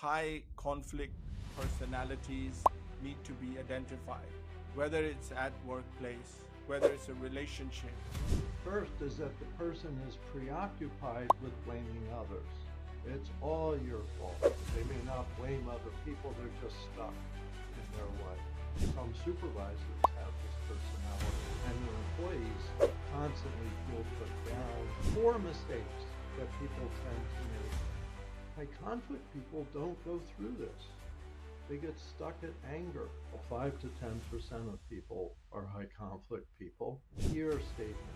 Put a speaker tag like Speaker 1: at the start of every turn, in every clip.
Speaker 1: high conflict personalities need to be identified, whether it's at workplace, whether it's a relationship.
Speaker 2: First is that the person is preoccupied with blaming others. It's all your fault. They may not blame other people, they're just stuck in their way. Some supervisors have this personality, and their employees constantly feel put down. 4 mistakes that people tend to make. High conflict people don't go through this. They get stuck at anger. 5 to 10% of people are high conflict people. EAR statement,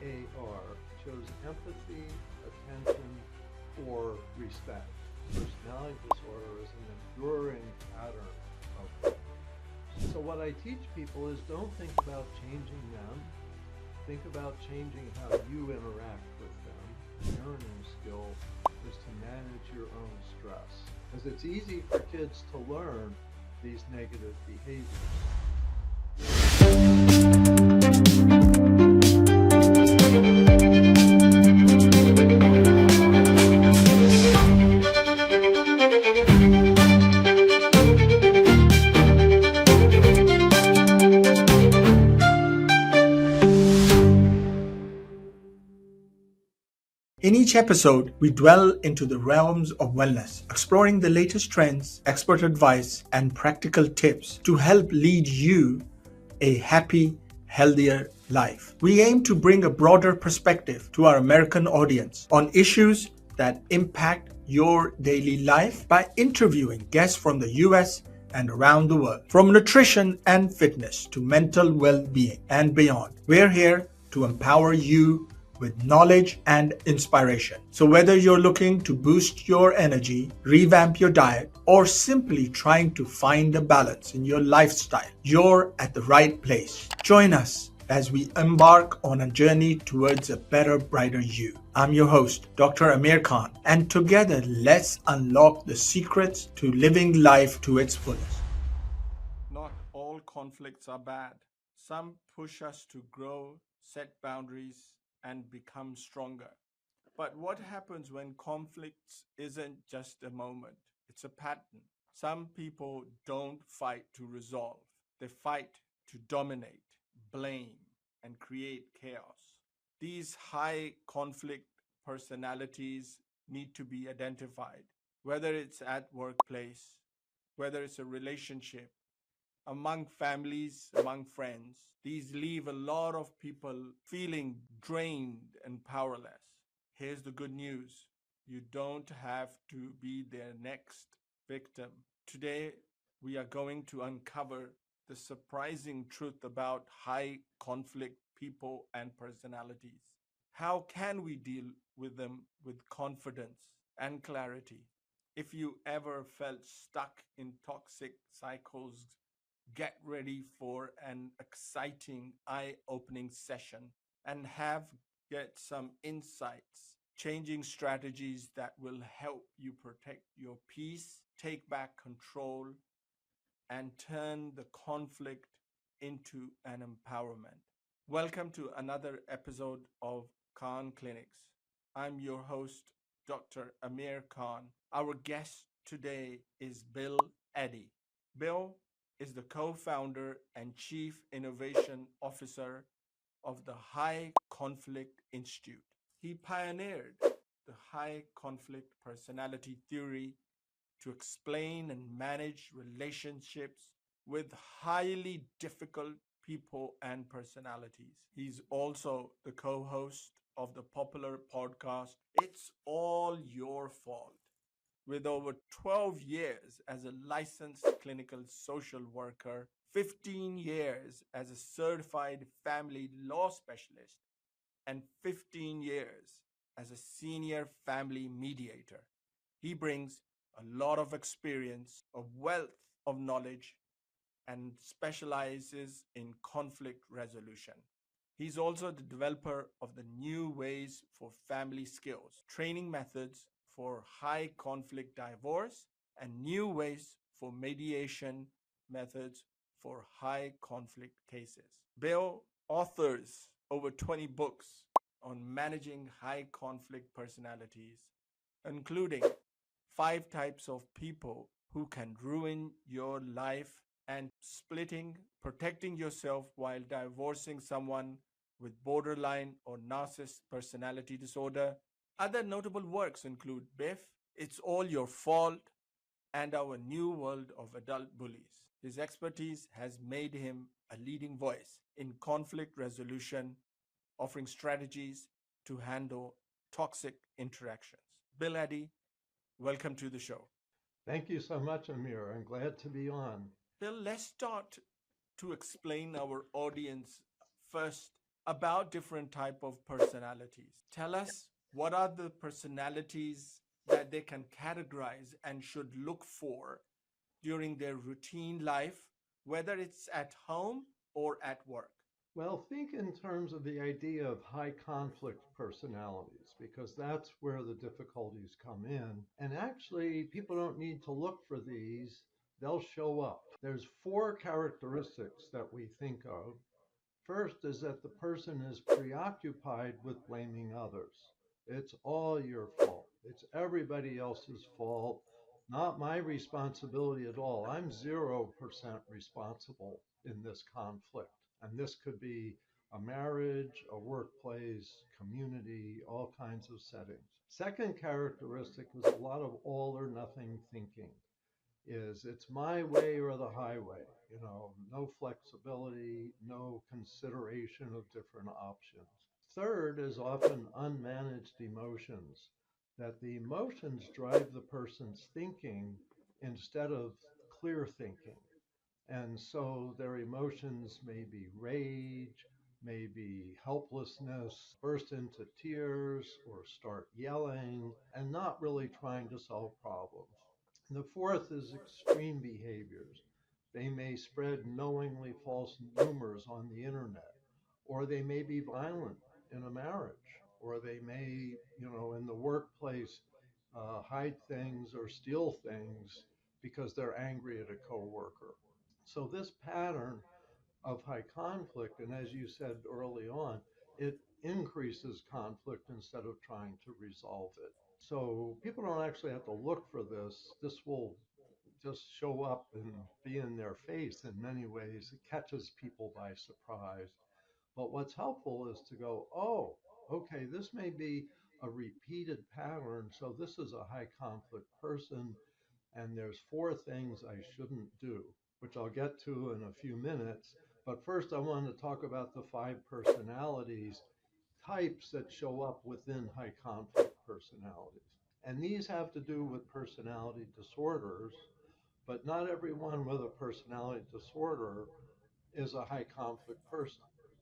Speaker 2: EAR, shows empathy, attention, or respect. Personality disorder is an enduring pattern of that. So what I teach people is don't think about changing them. Think about changing how you interact with them. Parenting skill is to manage your own stress, because it's easy for kids to learn these negative behaviors.
Speaker 1: In each episode, we dwell into the realms of wellness, exploring the latest trends, expert advice, and practical tips to help lead you a happy, healthier life. We aim to bring a broader perspective to our American audience on issues that impact your daily life by interviewing guests from the US and around the world. From nutrition and fitness to mental well-being and beyond, we're here to empower you with knowledge and inspiration. So whether you're looking to boost your energy, revamp your diet, or simply trying to find a balance in your lifestyle, you're at the right place. Join us as we embark on a journey towards a better, brighter you. I'm your host, Dr. Amir Khan, and together let's unlock the secrets to living life to its fullest. Not all conflicts are bad. Some push us to grow, set boundaries, and become stronger. But what happens when conflicts isn't just a moment? It's a pattern. Some people don't fight to resolve. They fight to dominate, blame, and create chaos. These high conflict personalities need to be identified, whether it's at workplace, whether it's a relationship, among families, among friends. These leave a lot of people feeling drained and powerless. Here's the good news. You don't have to be their next victim. Today, we are going to uncover the surprising truth about high conflict people and personalities. How can we deal with them with confidence and clarity? If you ever felt stuck in toxic cycles, get ready for an exciting, eye-opening session and get some insights, changing strategies that will help you protect your peace, take back control, and turn the conflict into an empowerment. Welcome to another episode of Khan Clinics. I'm your host, Dr. Amir Khan. Our guest today is Bill Eddy. Bill is the co-founder and chief innovation officer of the High Conflict Institute. He pioneered the high conflict personality theory to explain and manage relationships with highly difficult people and personalities. He's also the co-host of the popular podcast, It's All Your Fault. With over 12 years as a licensed clinical social worker, 15 years as a certified family law specialist, and 15 years as a senior family mediator. He brings a lot of experience, a wealth of knowledge, and specializes in conflict resolution. He's also the developer of the New Ways for Family Skills, training methods for high conflict divorce, and new ways for mediation methods for high conflict cases. Bill authors over 20 books on managing high conflict personalities, including 5 types of people who can ruin your life, and splitting, protecting yourself while divorcing someone with borderline or narcissist personality disorder. Other notable works include Biff, It's All Your Fault, and Our New World of Adult Bullies. His expertise has made him a leading voice in conflict resolution, offering strategies to handle toxic interactions. Bill Eddy, welcome to the show.
Speaker 2: Thank you so much, Amir. I'm glad to be on.
Speaker 1: Bill, let's start to explain our audience first about different type of personalities. Tell us what are the personalities that they can categorize and should look for during their routine life, whether it's at home or at work.
Speaker 2: Well, think in terms of the idea of high conflict personalities, because that's where the difficulties come in. And actually, people don't need to look for these, they'll show up. There's four characteristics that we think of. First is that the person is preoccupied with blaming others. It's all your fault. It's everybody else's fault, not my responsibility at all. I'm 0% responsible in this conflict. And this could be a marriage, a workplace, community, all kinds of settings. Second characteristic is a lot of all or nothing thinking. It's my way or the highway, no flexibility, no consideration of different options. Third is often unmanaged emotions, that the emotions drive the person's thinking instead of clear thinking. And so their emotions may be rage, may be helplessness, burst into tears, or start yelling, and not really trying to solve problems. And the fourth is extreme behaviors. They may spread knowingly false rumors on the internet, or they may be violent in a marriage, or they may, in the workplace, hide things or steal things because they're angry at a coworker. So this pattern of high conflict, and as you said early on, it increases conflict instead of trying to resolve it. So people don't actually have to look for this. This will just show up and be in their face in many ways. It catches people by surprise. But what's helpful is to go, oh, okay, this may be a repeated pattern. So this is a high conflict person, and there's four things I shouldn't do, which I'll get to in a few minutes. But first, I want to talk about the 5 personalities types that show up within high conflict personalities. And these have to do with personality disorders, but not everyone with a personality disorder is a high conflict person.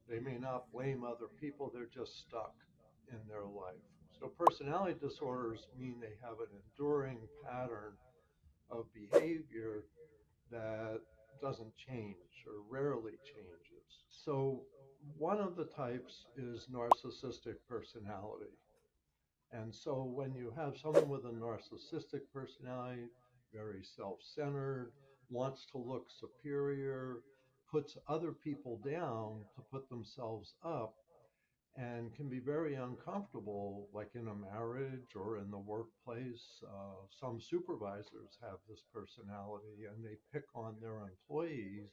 Speaker 2: They may not blame other people, they're just stuck in their life. So, personality disorders mean they have an enduring pattern of behavior that doesn't change or rarely changes. So, one of the types is narcissistic personality. And so, when you have someone with a narcissistic personality, very self centered, wants to look superior, puts other people down to put themselves up, and can be very uncomfortable, like in a marriage or in the workplace. Some supervisors have this personality and they pick on their employees,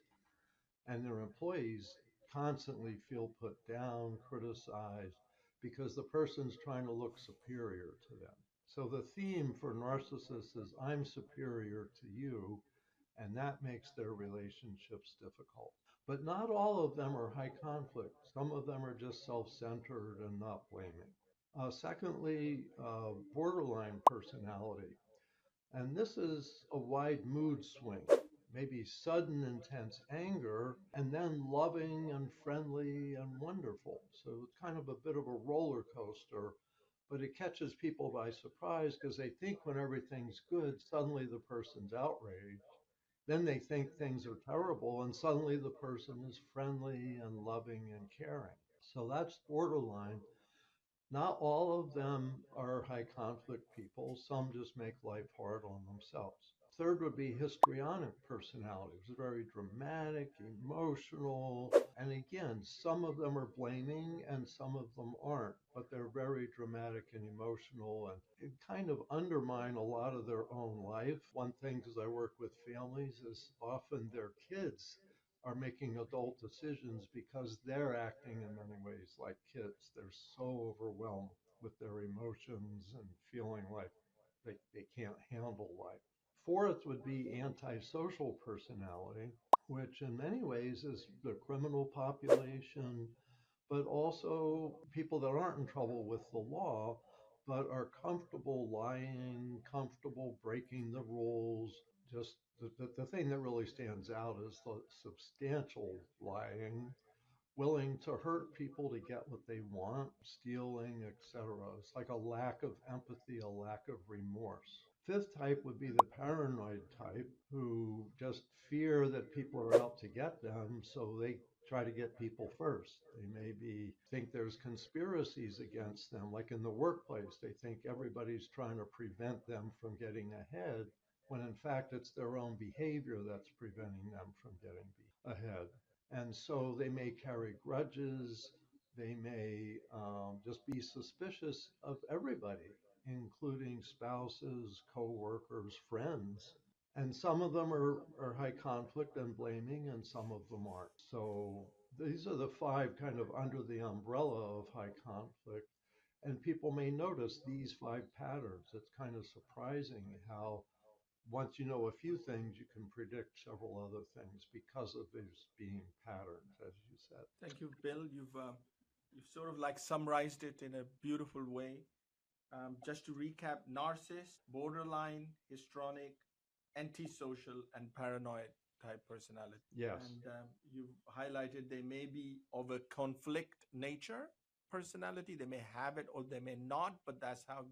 Speaker 2: and their employees constantly feel put down, criticized, because the person's trying to look superior to them. So the theme for narcissists is I'm superior to you, and that makes their relationships difficult. But not all of them are high conflict. Some of them are just self centered and not blaming. Secondly, borderline personality. And this is a wide mood swing, maybe sudden intense anger, and then loving and friendly and wonderful. So it's kind of a bit of a roller coaster, but it catches people by surprise because they think when everything's good, suddenly the person's outraged. Then they think things are terrible, and suddenly the person is friendly and loving and caring. So that's borderline. Not all of them are high conflict people. Some just make life hard on themselves. Third would be histrionic personality. It's very dramatic, emotional. And again, some of them are blaming and some of them aren't, but they're very dramatic and emotional and kind of undermine a lot of their own life. One thing, because I work with families, is often their kids are making adult decisions because they're acting in many ways like kids. They're so overwhelmed with their emotions and feeling like they can't handle life. Fourth would be antisocial personality, which in many ways is the criminal population, but also people that aren't in trouble with the law, but are comfortable lying, comfortable breaking the rules. Just the thing that really stands out is the substantial lying, willing to hurt people to get what they want, stealing, etc. It's like a lack of empathy, a lack of remorse. Fifth type would be the paranoid type, who just fear that people are out to get them, so they try to get people first. They maybe think there's conspiracies against them, like in the workplace. They think everybody's trying to prevent them from getting ahead, when in fact it's their own behavior that's preventing them from getting ahead. And so they may carry grudges. They may just be suspicious of everybody, including spouses, coworkers, friends. And some of them are high conflict and blaming, and some of them aren't. So these are the five kind of under the umbrella of high conflict. And people may notice these five patterns. It's kind of surprising how once you know a few things, you can predict several other things because of these being patterns, as you said.
Speaker 1: Thank you, Bill. You've sort of like summarized it in a beautiful way. Just to recap: narcissist, borderline, histrionic, antisocial, and paranoid type personality.
Speaker 2: Yes.
Speaker 1: And you've highlighted they may be of a conflict nature personality. They may have it or they may not, but that's how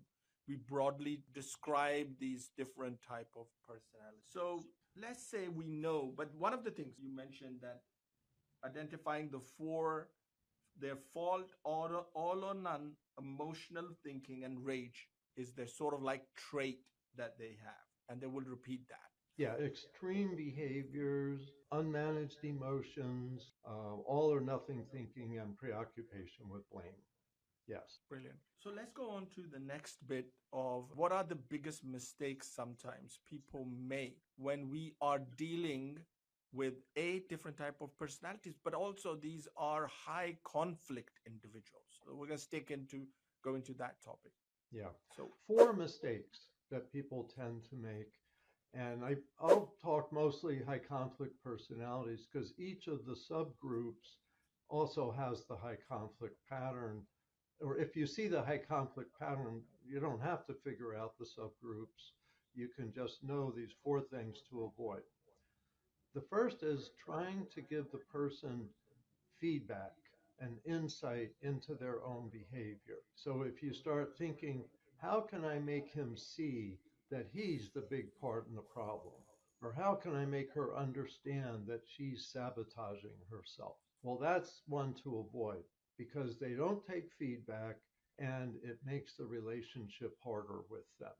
Speaker 1: we broadly describe these different type of personalities. So let's say we know, but one of the things you mentioned that identifying the four, their fault, all or none, emotional thinking, and rage is their sort of like trait that they have, and they will repeat that.
Speaker 2: Yeah, extreme behaviors, unmanaged emotions, all or nothing thinking, and preoccupation with blame. Yes.
Speaker 1: Brilliant. So let's go on to the next bit of what are the biggest mistakes sometimes people make when we are dealing with a different type of personalities, but also these are high conflict individuals. So we're going to go into that topic.
Speaker 2: Yeah.
Speaker 1: So
Speaker 2: Four mistakes that people tend to make. And I'll talk mostly high conflict personalities because each of the subgroups also has the high conflict pattern. Or if you see the high conflict pattern, you don't have to figure out the subgroups. You can just know these four things to avoid. The first is trying to give the person feedback and insight into their own behavior. So if you start thinking, how can I make him see that he's the big part in the problem? Or how can I make her understand that she's sabotaging herself? Well, that's one to avoid because they don't take feedback and it makes the relationship harder with them.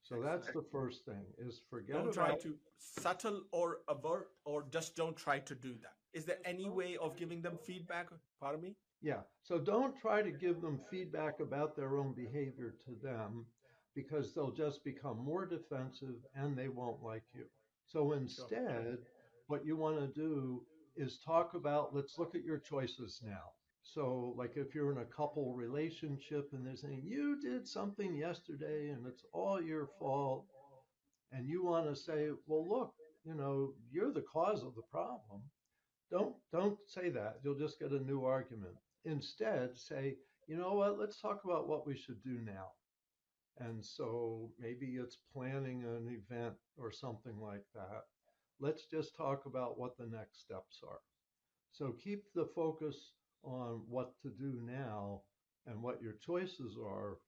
Speaker 2: So that's
Speaker 1: excellent.
Speaker 2: the first thing is forget
Speaker 1: Don't try
Speaker 2: about.
Speaker 1: to settle or avert, or just don't try to do that. Is there any way of giving them feedback? Pardon me?
Speaker 2: Yeah. So don't try to give them feedback about their own behavior to them because they'll just become more defensive and they won't like you. So
Speaker 1: Sure.
Speaker 2: instead, what you want to do is talk about, let's look at your choices now. So, like if you're in a couple relationship and they're saying, you did something yesterday and it's all your fault, and you want to say, well, look, you're the cause of the problem. Don't say that. You'll just get a new argument. Instead, say, you know what, let's talk about what we should do now. And so maybe it's planning an event or something like that. Let's just talk about what the next steps are. So keep the focus on what to do now and what your choices are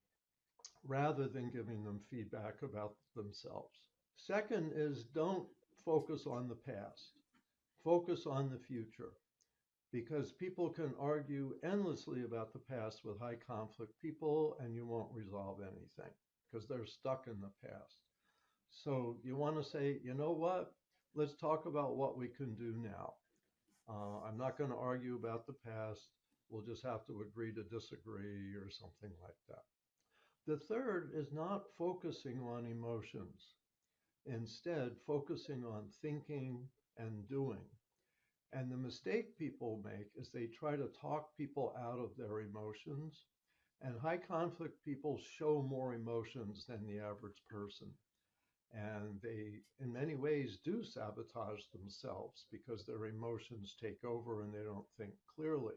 Speaker 2: rather than giving them feedback about themselves. Second is don't focus on the past. Focus on the future because people can argue endlessly about the past with high conflict people and you won't resolve anything because they're stuck in the past. So you want to say, you know what? Let's talk about what we can do now. I'm not going to argue about the past. We'll just have to agree to disagree or something like that. The third is not focusing on emotions, instead, focusing on thinking and doing. And the mistake people make is they try to talk people out of their emotions. And high conflict people show more emotions than the average person. And they, in many ways, do sabotage themselves because their emotions take over and they don't think clearly.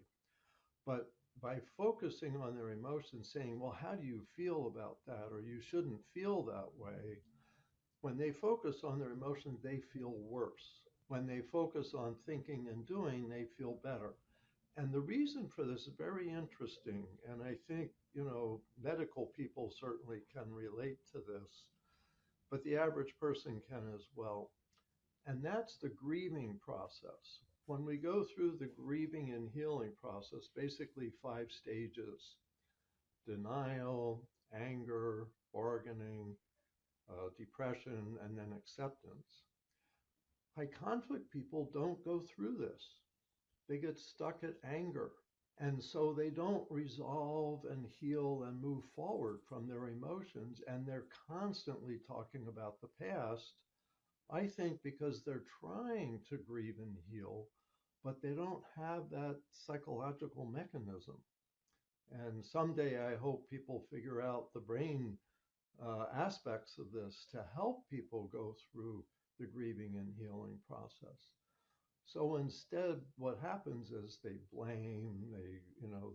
Speaker 2: But by focusing on their emotions, saying, well, how do you feel about that? Or you shouldn't feel that way. When they focus on their emotions, they feel worse. When they focus on thinking and doing, they feel better. And the reason for this is very interesting. And I think, medical people certainly can relate to this, but the average person can as well. And that's the grieving process. When we go through the grieving and healing process, basically 5 stages: denial, anger, bargaining, depression, and then acceptance. High conflict people don't go through this. They get stuck at anger. And so they don't resolve and heal and move forward from their emotions. And they're constantly talking about the past, I think, because they're trying to grieve and heal, but they don't have that psychological mechanism. And someday I hope people figure out the brain aspects of this to help people go through the grieving and healing process. So instead, what happens is they blame,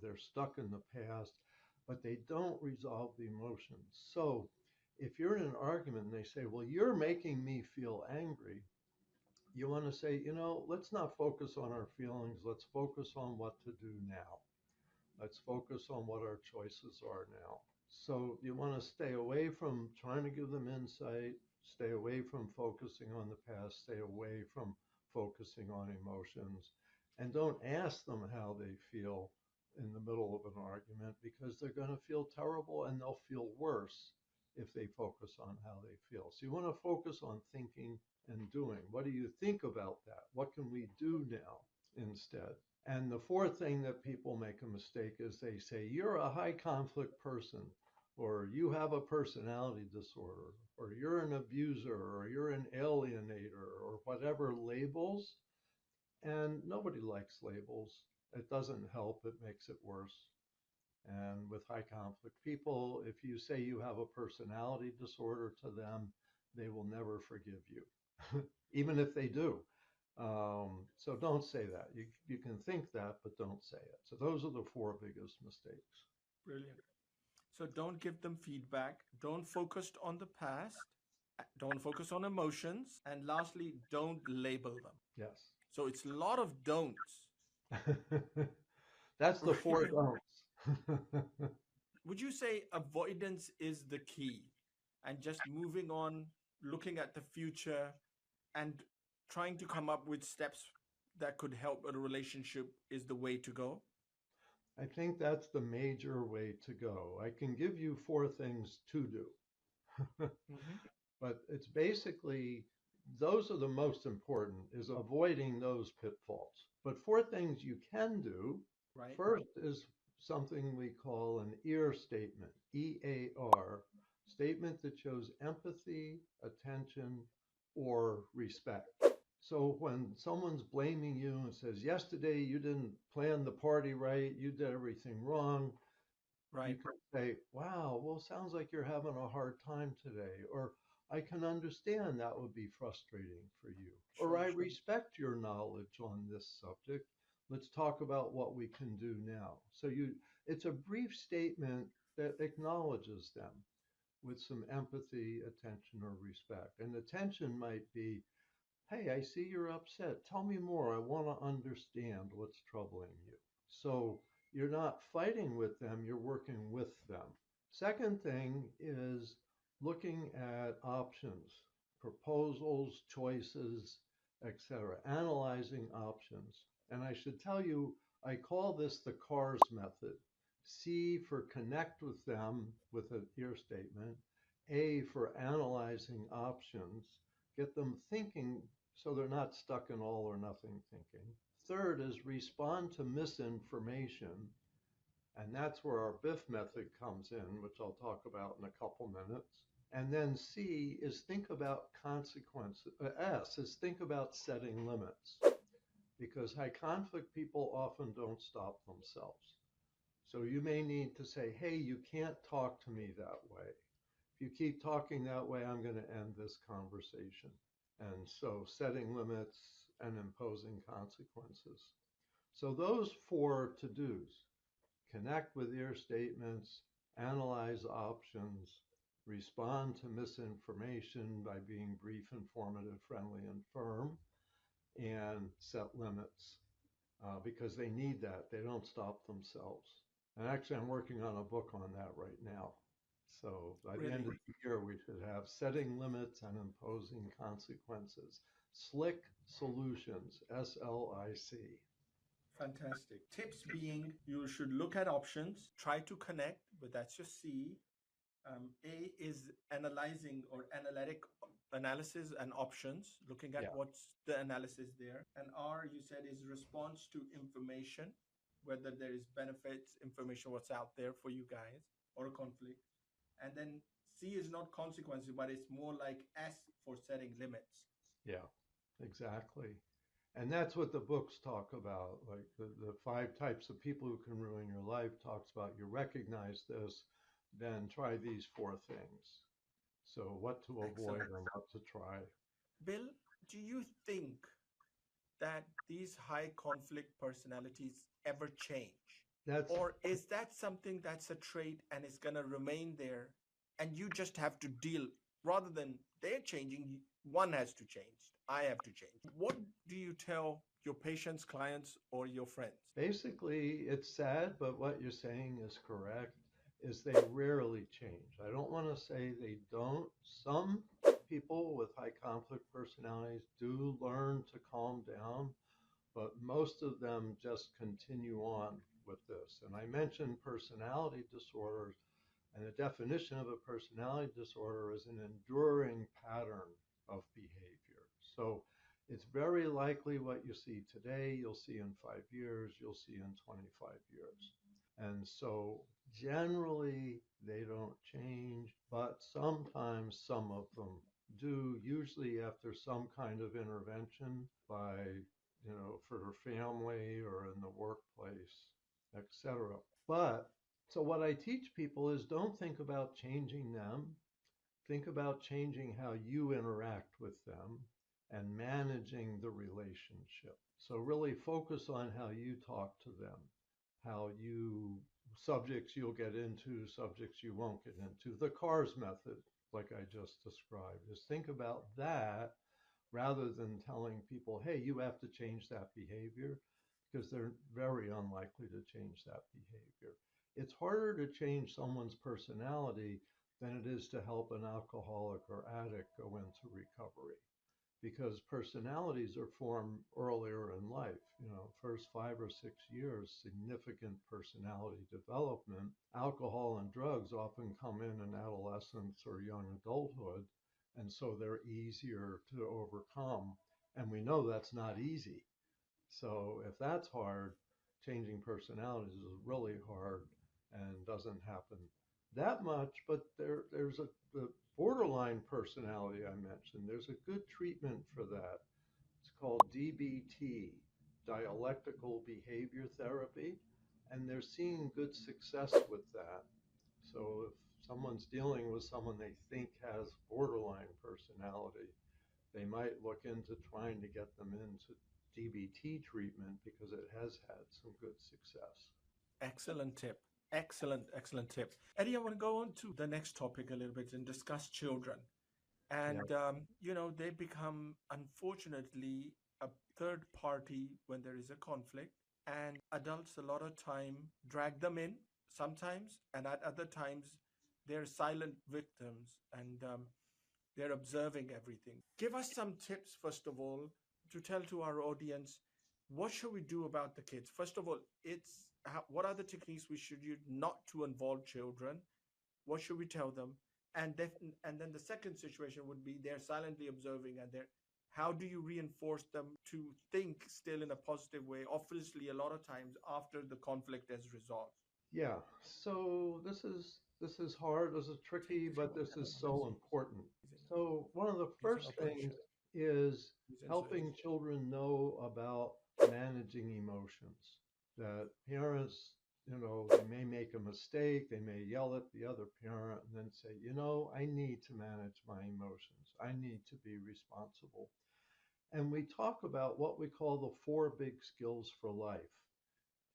Speaker 2: they're stuck in the past, but they don't resolve the emotions. So if you're in an argument and they say, well, you're making me feel angry, you want to say, let's not focus on our feelings. Let's focus on what to do now. Let's focus on what our choices are now. So you want to stay away from trying to give them insight, stay away from focusing on the past, stay away from focusing on emotions, and don't ask them how they feel in the middle of an argument, because they're going to feel terrible and they'll feel worse if they focus on how they feel. So you want to focus on thinking and doing. What do you think about that? What can we do now instead? And the fourth thing that people make a mistake is they say, you're a high conflict person, or you have a personality disorder, or you're an abuser, or you're an alienator, or whatever labels. And nobody likes labels. It doesn't help, it makes it worse. And with high conflict people, if you say you have a personality disorder to them, they will never forgive you, even if they do. So don't say that. You can think that, but don't say it. So those are the 4 biggest mistakes.
Speaker 1: Brilliant. So don't give them feedback. Don't focus on the past. Don't focus on emotions. And lastly, don't label them.
Speaker 2: Yes.
Speaker 1: So it's a lot of don'ts,
Speaker 2: That's the 4
Speaker 1: right?
Speaker 2: don'ts.
Speaker 1: Would you say avoidance is the key and just moving on, looking at the future and trying to come up with steps that could help a relationship is the way to go?
Speaker 2: I think that's the major way to go. I can give you 4 things to do.
Speaker 1: Hmm.
Speaker 2: But it's basically, those are the most important, is avoiding those pitfalls. But 4 things you can do.
Speaker 1: Right.
Speaker 2: First is something we call an EAR statement, EAR, statement that shows empathy, attention, or respect. So when someone's blaming you and says, yesterday you didn't plan the party right, you did everything wrong, you
Speaker 1: Right.
Speaker 2: can say, wow, well, sounds like you're having a hard time today. Or I can understand that would be frustrating for you. Or I
Speaker 1: Sure.
Speaker 2: respect your knowledge on this subject. Let's talk about what we can do now. So it's a brief statement that acknowledges them with some empathy, attention, or respect. And attention might be, hey, I see you're upset. Tell me more. I want to understand what's troubling you. So you're not fighting with them, you're working with them. Second thing is looking at options, proposals, choices, etc., analyzing options. And I should tell you, I call this the CARS method. C for connect with them with an ear statement, A, for analyzing options, get them thinking so they're not stuck in all or nothing thinking. Third is respond to misinformation. And that's where our BIF method comes in, which I'll talk about in a couple minutes. And then C is think about consequences. S is think about setting limits, because high conflict people often don't stop themselves. So you may need to say, hey, you can't talk to me that way. If you keep talking that way, I'm going to end this conversation. And so setting limits and imposing consequences. So those four to-dos: connect with your statements, analyze options, respond to misinformation by being brief, informative, friendly, and firm, and set limits, because they need that. They don't stop themselves. And actually, I'm working on a book on that right now. So by the end
Speaker 1: Really?
Speaker 2: of the year, we should have setting limits and imposing consequences. Slick solutions, SLIC.
Speaker 1: Fantastic. Tips being you should look at options, try to connect, but that's your C. A is analyzing or analytic analysis and options, looking at
Speaker 2: Yeah,
Speaker 1: what's the analysis there. And R, you said, is response to information, whether there is benefits, information, what's out there for you guys, or a conflict. And then C is not consequences, but it's more like S for setting limits.
Speaker 2: yeah, exactly. And that's what the books talk about. Like the five types of people who can ruin your life talks about, you recognize this, then try these four things. So what to avoid
Speaker 1: Excellent.
Speaker 2: and what to try.
Speaker 1: Bill, do you think that these high conflict personalities ever change?
Speaker 2: That's
Speaker 1: Or is that something that's a trait and is going to remain there and you just have to deal rather than they're changing, one has to change. I have to change. What do you tell your patients, clients, or your friends?
Speaker 2: basically, it's sad, but what you're saying is correct, is they rarely change. I don't want to say they don't. Some people with high conflict personalities do learn to calm down, but most of them just continue on with this. And I mentioned personality disorders, and the definition of a personality disorder is an enduring pattern of behavior. So it's very likely what you see today, you'll see in 5 years, you'll see in 25 years. And so generally they don't change, but sometimes some of them do, usually after some kind of intervention by, for their family or in the workplace, etc. But so what I teach people is, don't think about changing them. Think about changing how you interact with them and managing the relationship. So really focus on how you talk to them, how you, subjects you'll get into, subjects you won't get into. The CARS method, like I just described, is think about that rather than telling people, hey, you have to change that behavior, because they're very unlikely to change that behavior. It's harder to change someone's personality than it is to help an alcoholic or addict go into recovery, because personalities are formed earlier in life. First 5 or 6 years, significant personality development. Alcohol and drugs often come in adolescence or young adulthood, and so they're easier to overcome. And we know that's not easy. So if that's hard, changing personalities is really hard and doesn't happen that much. But there's the borderline personality I mentioned. There's a good treatment for that. It's called DBT, dialectical behavior therapy, and they're seeing good success with that. So if someone's dealing with someone they think has borderline personality, they might look into trying to get them into DBT treatment, because it has had some good success.
Speaker 1: Excellent tip. Excellent, excellent tip. Eddie, I want to go on to the next topic a little bit and discuss children.
Speaker 2: Yeah,
Speaker 1: And, they become, unfortunately, a third party when there is a conflict. And adults, a lot of time, drag them in sometimes, and at other times, they're silent victims and they're observing everything. Give us some tips, first of all, to tell to our audience what should we do about the kids. First of all, it's what are the techniques we should use not to involve children? What should we tell them? And then the second situation would be they're silently observing, and they're how do you reinforce them to think still in a positive way, obviously a lot of times after the conflict is resolved.
Speaker 2: Yeah, so this is hard, this is tricky, but this is so important. So one of the first things is helping children know about managing emotions. That parents, they may make a mistake, they may yell at the other parent and then say, I need to manage my emotions. I need to be responsible. And we talk about what we call the four big skills for life.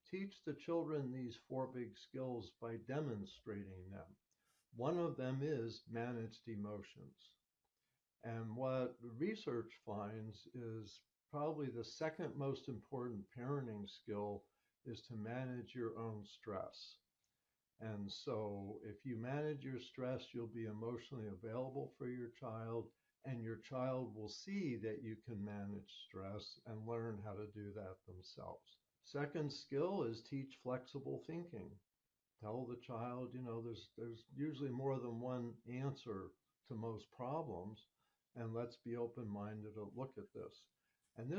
Speaker 2: Teach the children these four big skills by demonstrating them. One of them is managed emotions. And what research finds is probably the second most important parenting skill is to manage your own stress. And so if you manage your stress, you'll be emotionally available for your child, and your child will see that you can manage stress and learn how to do that themselves. Second skill is teach flexible thinking. Tell the child, there's usually more than one answer to most problems, and let's be open-minded to look at this. And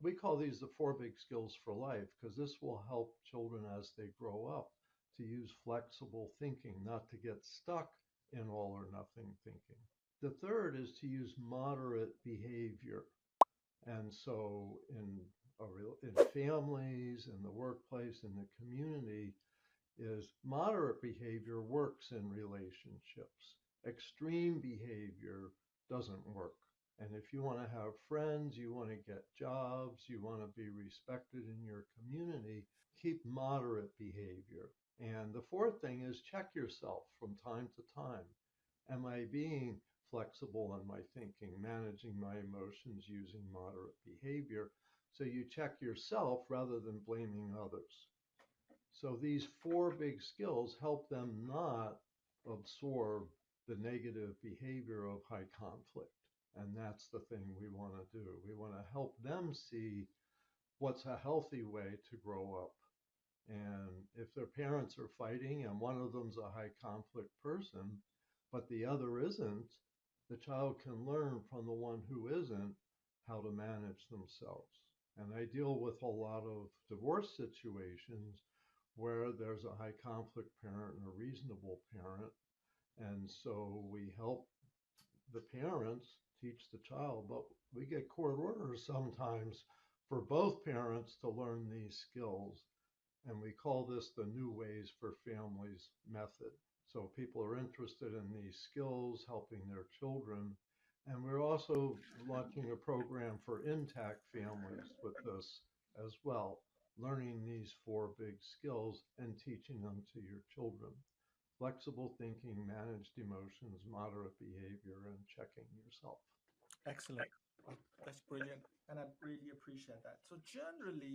Speaker 2: we call these the four big skills for life, because this will help children as they grow up to use flexible thinking, not to get stuck in all or nothing thinking. The third is to use moderate behavior. And so in families, in the workplace, in the community, is moderate behavior works in relationships. Extreme behavior doesn't work. And if you want to have friends, you want to get jobs, you want to be respected in your community, keep moderate behavior. And the fourth thing is check yourself from time to time. Am I being flexible in my thinking, managing my emotions using moderate behavior? So you check yourself rather than blaming others. So these four big skills help them not absorb the negative behavior of high conflict. And that's the thing we want to do. We want to help them see what's a healthy way to grow up. And if their parents are fighting and one of them's a high conflict person, but the other isn't, the child can learn from the one who isn't how to manage themselves. And I deal with a lot of divorce situations where there's a high conflict parent and a reasonable parent. And so we help the parents teach the child, but we get court orders sometimes for both parents to learn these skills. And we call this the New Ways for Families method. So people are interested in these skills, helping their children. And we're also launching a program for intact families with this as well, learning these four big skills and teaching them to your children. Flexible thinking, managed emotions, moderate behavior, and checking yourself.
Speaker 1: Excellent. That's brilliant. And I really appreciate that. So generally,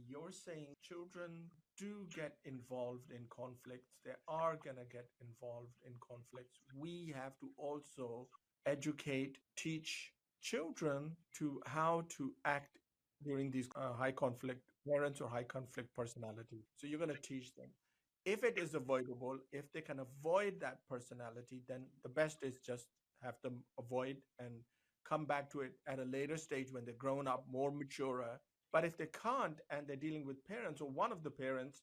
Speaker 1: you're saying children do get involved in conflicts. They are gonna get involved in conflicts. We have to also educate, teach children to how to act during these high conflict parents or high conflict personality. So you're gonna teach them. If it is avoidable, if they can avoid that personality, then the best is just have them avoid and come back to it at a later stage when they're grown up, more mature. But if they can't and they're dealing with parents or one of the parents,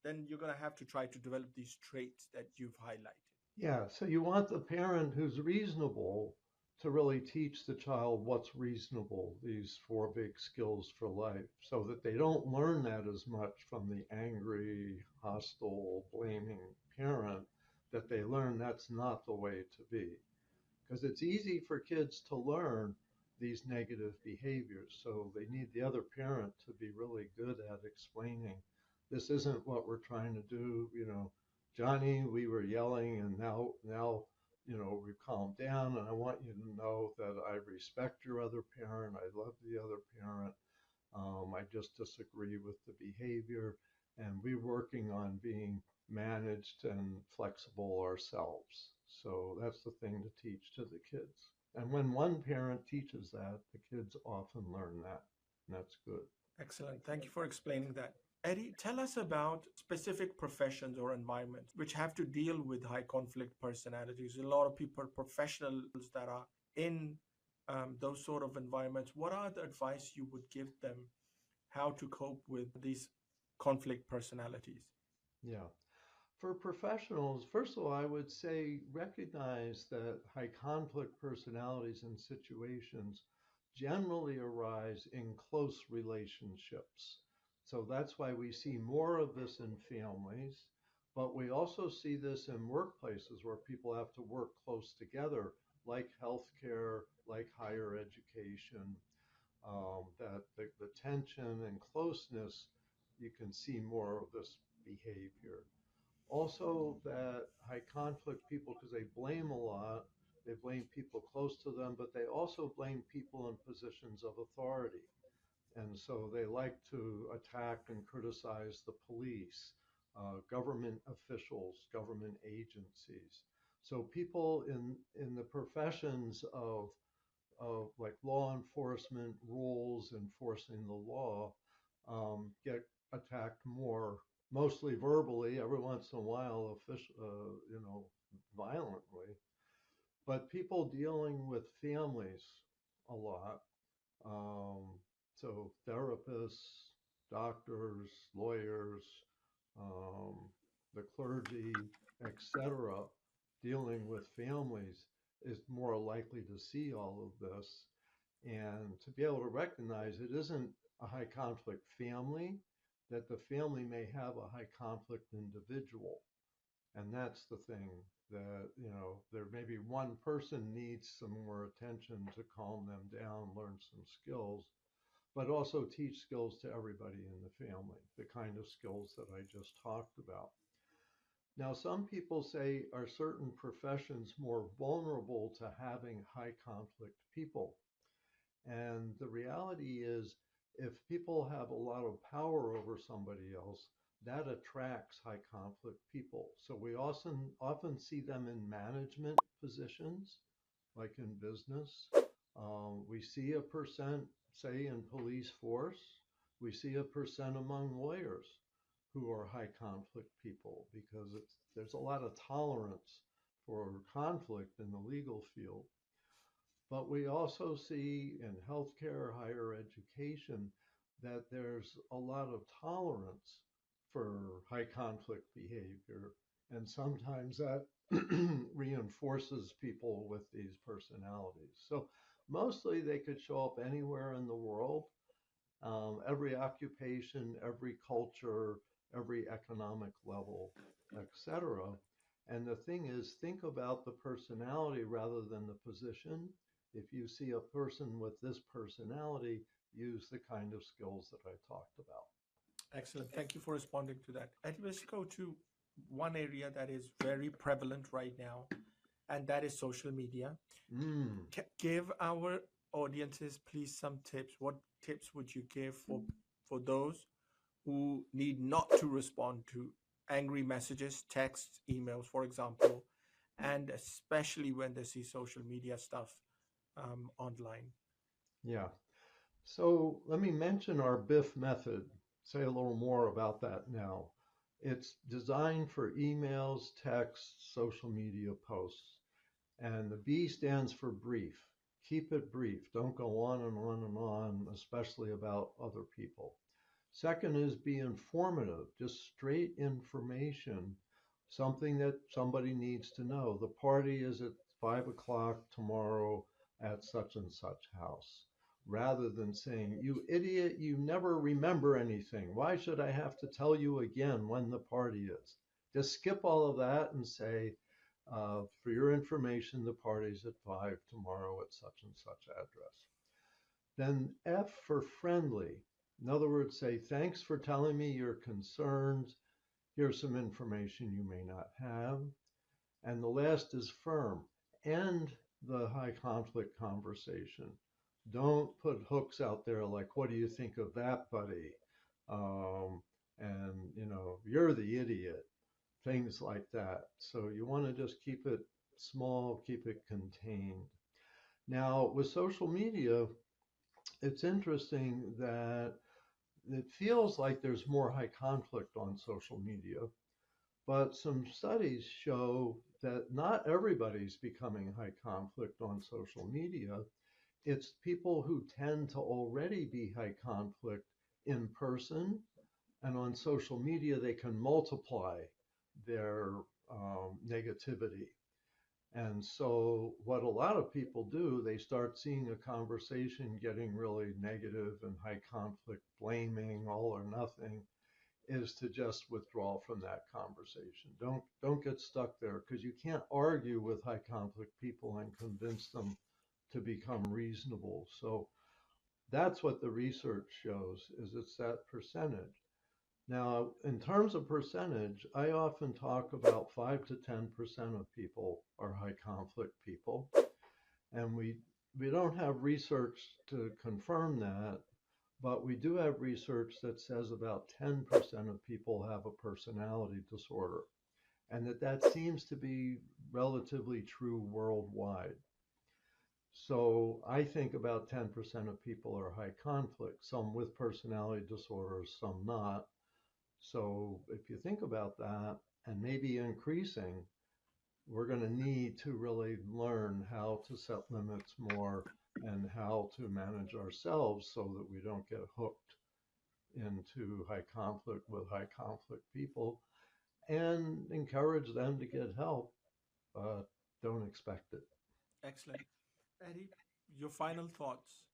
Speaker 1: then you're going to have to try to develop these traits that you've highlighted.
Speaker 2: Yeah, so you want the parent who's reasonable to really teach the child what's reasonable, these four big skills for life, so that they don't learn that as much from the angry, hostile, blaming parent, that they learn that's not the way to be. Because it's easy for kids to learn these negative behaviors. So they need the other parent to be really good at explaining this isn't what we're trying to do. Johnny, we were yelling, and now, we've calmed down, and I want you to know that I respect your other parent. I love the other parent. I just disagree with the behavior, and we're working on being managed and flexible ourselves. So that's the thing to teach to the kids. And when one parent teaches that, the kids often learn that, and that's good.
Speaker 1: Excellent. Thank you for explaining that. Eddie, tell us about specific professions or environments which have to deal with high conflict personalities. A lot of people, professionals that are in those sort of environments. What are the advice you would give them how to cope with these conflict personalities?
Speaker 2: Yeah. For professionals, first of all, I would say recognize that high conflict personalities and situations generally arise in close relationships. So that's why we see more of this in families, but we also see this in workplaces where people have to work close together, like healthcare, like higher education. That the tension and closeness, you can see more of this behavior. Also, that high conflict people, because they blame a lot, they blame people close to them, but they also blame people in positions of authority. And so they like to attack and criticize the police, government officials, government agencies. So people in the professions of like law enforcement, rules, enforcing the law, get attacked more, mostly verbally, every once in a while, violently. But people dealing with families a lot, um, so therapists, doctors, lawyers, um, the clergy, etc., dealing with families is more likely to see all of this and to be able to recognize it isn't a high conflict family, that the family may have a high conflict individual. And that's the thing that, there maybe one person needs some more attention to calm them down, learn some skills, but also teach skills to everybody in the family, the kind of skills that I just talked about. Now, some people say, are certain professions more vulnerable to having high conflict people? And the reality is, if people have a lot of power over somebody else, that attracts high conflict people. So we often see them in management positions, like in business. We see a percent, say, in police force. We see a percent among lawyers who are high conflict people because there's a lot of tolerance for conflict in the legal field. But we also see in healthcare, higher education, that there's a lot of tolerance for high conflict behavior. And sometimes that reinforces people with these personalities. So mostly they could show up anywhere in the world, every occupation, every culture, every economic level, etc. And the thing is, think about the personality rather than the position. If you see a person with this personality, use the kind of skills that I talked about.
Speaker 1: Excellent. Thank you for responding to that. And let's go to one area that is very prevalent right now, and that is social media.
Speaker 2: Mm,
Speaker 1: Give our audiences, please, some tips. What tips would you give for those who need not to respond to angry messages, texts, emails, for example, and especially when they see social media stuff online?
Speaker 2: yeah. So let me mention our BIF method, say a little more about that now. It's designed for emails, texts, social media posts. And the B stands for brief. Keep it brief. Don't go on and on and on, especially about other people. Second is be informative, just straight information, something that somebody needs to know. The party is at 5 o'clock tomorrow at such and such house, rather than saying, you idiot, you never remember anything. Why should I have to tell you again when the party is? Just skip all of that and say, for your information, the party's at 5 tomorrow at such and such address. Then F for friendly. In other words, say, thanks for telling me your concerns. Here's some information you may not have. And the last is firm. End the high conflict conversation. Don't put hooks out there like, what do you think of that, buddy? And, you're the idiot, things like that. So you want to just keep it small, keep it contained. Now, with social media, it's interesting that it feels like there's more high conflict on social media, but some studies show that not everybody's becoming high conflict on social media. It's people who tend to already be high conflict in person, and on social media, they can multiply their negativity. And so, what a lot of people do, they start seeing a conversation getting really negative and high conflict, blaming, all or nothing, is to just withdraw from that conversation. Don't get stuck there, because you can't argue with high conflict people and convince them to become reasonable. So that's what the research shows, is it's that percentage. Now, in terms of percentage, I often talk about 5 to 10% of people are high conflict people. And we don't have research to confirm that, but we do have research that says about 10% of people have a personality disorder, and that seems to be relatively true worldwide. So I think about 10% of people are high conflict, some with personality disorders, some not. So if you think about that, and maybe increasing, we're going to need to really learn how to set limits more and how to manage ourselves so that we don't get hooked into high conflict with high conflict people, and encourage them to get help, but don't expect it.
Speaker 1: Excellent. Eddie, your final thoughts.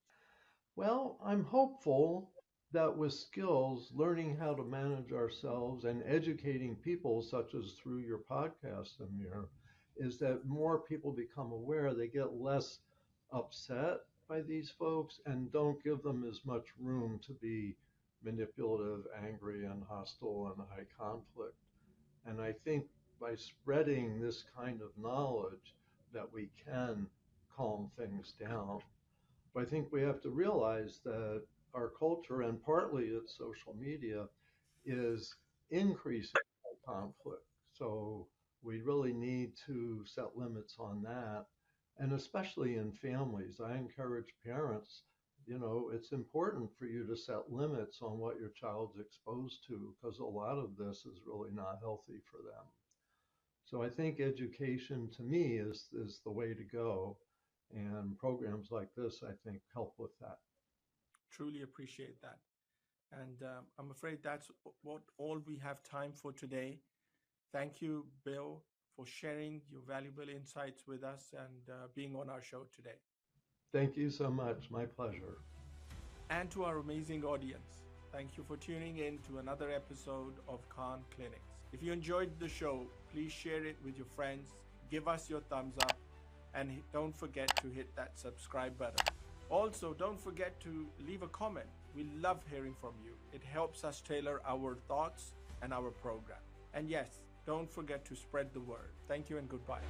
Speaker 2: Well, I'm hopeful that with skills, learning how to manage ourselves and educating people, such as through your podcast, Amir, is that more people become aware, they get less upset by these folks and don't give them as much room to be manipulative, angry, and hostile and high conflict. And I think by spreading this kind of knowledge that we can calm things down. But I think we have to realize that our culture, and partly it's social media, is increasing conflict. So we really need to set limits on that. And especially in families, I encourage parents, it's important for you to set limits on what your child's exposed to, because a lot of this is really not healthy for them. So I think education to me is the way to go. And programs like this, I think, help with that.
Speaker 1: Truly appreciate that. And I'm afraid that's what all we have time for today. Thank you, Bill, for sharing your valuable insights with us and being on our show today.
Speaker 2: Thank you so much. My pleasure.
Speaker 1: And to our amazing audience, thank you for tuning in to another episode of Khan Clinics. If you enjoyed the show, please share it with your friends, give us your thumbs up, and don't forget to hit that subscribe button. Also, don't forget to leave a comment. We love hearing from you. It helps us tailor our thoughts and our program. And yes, don't forget to spread the word. Thank you and goodbye.